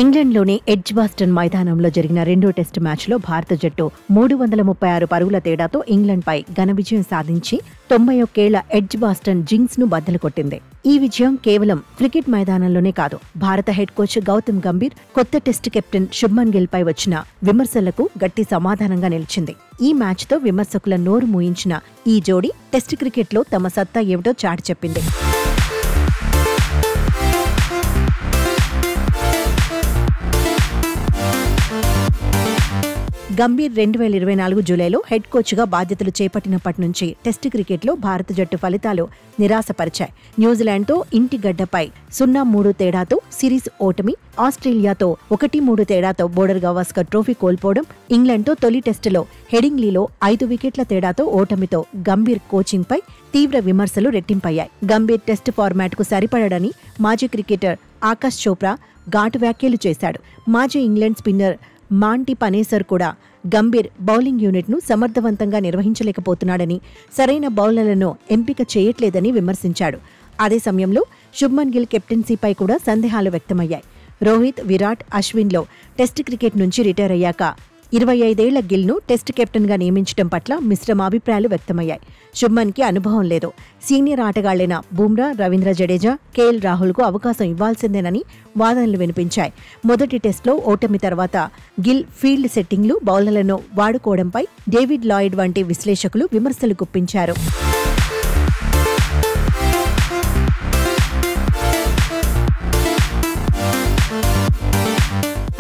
ఇంగ్లండ్లోని ఎడ్జ్బాస్టన్ మైదానంలో జరిగిన రెండో టెస్టు మ్యాచ్లో భారత జట్టు 336 పరుగుల తేడాతో ఇంగ్లండ్పై ఘన విజయం సాధించి 91 ఏళ్ల ఎడ్జ్బాస్టన్ జింక్స్ను బద్దలు కొట్టింది. ఈ విజయం కేవలం క్రికెట్ మైదానంలోనే కాదు, భారత హెడ్ కోచ్ గౌతమ్ గంభీర్, కొత్త టెస్టు కెప్టెన్ శుభ్మన్ గిల్ పై వచ్చిన విమర్శలకు గట్టి సమాధానంగా నిలిచింది. ఈ మ్యాచ్తో విమర్శకుల నోరు మూయించిన ఈ జోడీ టెస్టు క్రికెట్లో తమ సత్తా ఏమిటో చాటి చెప్పింది. గంభీర్ 2024 జూలైలో హెడ్ కోచ్గా బాధ్యతలు చేపట్టినప్పటి నుంచి టెస్టు క్రికెట్లో భారత జట్టు ఫలితాలు నిరాశపరిచాయి. న్యూజిలాండ్తో ఇంటి గడ్డపై 0-3 తేడాతో సిరీస్ ఓటమి, ఆస్ట్రేలియాతో 1-3 తేడాతో బోర్డర్ గవాస్కర్ ట్రోఫీ కోల్పోవడం, ఇంగ్లాండ్తో తొలి టెస్టులో హెడింగ్లీలో 5 వికెట్ల తేడాతో ఓటమితో గంభీర్ కోచింగ్పై తీవ్ర విమర్శలు రెట్టింపయ్యాయి. గంభీర్ టెస్టు ఫార్మాట్కు సరిపడడని మాజీ క్రికెటర్ ఆకాష్ చోప్రా ఘాటు వ్యాఖ్యలు చేశాడు. మాజీ ఇంగ్లాండ్ స్పిన్నర్ మాంటీ పనేసర్ కూడా గంభీర్ బౌలింగ్ యూనిట్ను సమర్థవంతంగా నిర్వహించలేకపోతున్నాడని, సరైన బౌలర్లను ఎంపిక చేయట్లేదని విమర్శించాడు. అదే సమయంలో శుభ్మన్ గిల్ కెప్టెన్సీపై కూడా సందేహాలు వ్యక్తమయ్యాయి. రోహిత్, విరాట్, అశ్విన్లో టెస్టు క్రికెట్ నుంచి రిటైర్ అయ్యాక 25 ఏళ్ల గిల్ను టెస్టు కెప్టెన్గా నియమించడం పట్ల మిశ్రమ అభిప్రాయాలు వ్యక్తమయ్యాయి. శుభ్మన్కి అనుభవం లేదు. సీనియర్ ఆటగాళ్లైన బుమ్రా, రవీంద్ర జడేజా, కేఎల్ రాహుల్కు అవకాశం ఇవ్వాల్సిందేనని వాదనలు వినిపించాయి. మొదటి టెస్టులో ఓటమి తర్వాత గిల్ ఫీల్డ్ సెట్టింగ్లు, బౌలర్లను వాడుకోవడంపై డేవిడ్ లాయిడ్ వంటి విశ్లేషకులు విమర్శలు గుప్పించారు.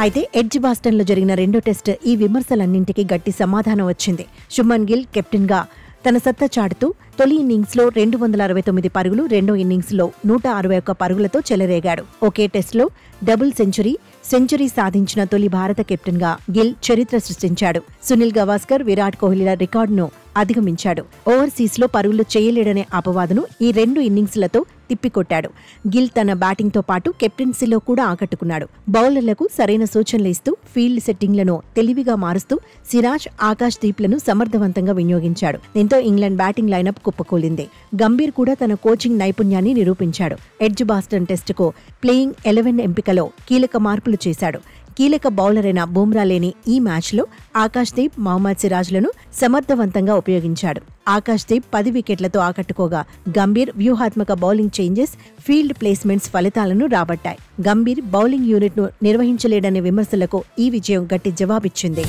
అయితే ఎడ్జ్బాస్టన్లో జరిగిన రెండో టెస్టు ఈ విమర్శలన్నింటికీ గట్టి సమాధానం వచ్చింది. శుభ్మన్ గిల్ కెప్టెన్గా తన సత్తా చాటుతూ తొలి ఇన్నింగ్స్లో 269 పరుగులు, రెండో ఇన్నింగ్స్లో 161 పరుగులతో చెలరేగాడు. ఒకే టెస్టులో డబుల్ సెంచరీ సాధించిన తొలి భారత కెప్టెన్గా గిల్ చరిత్ర సృష్టించాడు. సునీల్ గవాస్కర్, విరాట్ కోహ్లీల రికార్డును అధిగమించాడు. ఓవర్సీస్లో పరుగులు చేయలేడనే అపవాదును ఈ 2 ఇన్నింగ్స్లతో తిప్పికొట్టాడు. గిల్ తన బ్యాటింగ్తో పాటు కెప్టెన్సీలో కూడా ఆకట్టుకున్నాడు. బౌలర్లకు సరైన సూచనలు ఇస్తూ, ఫీల్డ్ సెట్టింగ్లను తెలివిగా మారుస్తూ సిరాజ్, ఆకాష్ దీప్లను సమర్థవంతంగా వినియోగించాడు. దీంతో ఇంగ్లాండ్ బ్యాటింగ్ లైనప్ కుప్పకూలింది. గంభీర్ కూడా తన కోచింగ్ నైపుణ్యాన్ని నిరూపించాడు. ఎడ్జ్బాస్టన్ టెస్టుకు ప్లేయింగ్ 11 ఎంపికలో కీలక మార్పులు చేశాడు. కీలక బౌలర్ అయిన బుమ్రా లేని ఈ మ్యాచ్లో ఆకాష్ దీప్, మహమ్మద్ సిరాజ్లను సమర్థవంతంగా ఉపయోగించాడు. ఆకాష్ దీప్ 10 వికెట్లతో ఆకట్టుకోగా, గంభీర్ వ్యూహాత్మక బౌలింగ్ చేంజెస్, ఫీల్డ్ ప్లేస్మెంట్స్ ఫలితాలను రాబట్టాయి. గంభీర్ బౌలింగ్ యూనిట్ను నిర్వహించలేడనే విమర్శలకు ఈ విజయం గట్టి జవాబిచ్చింది.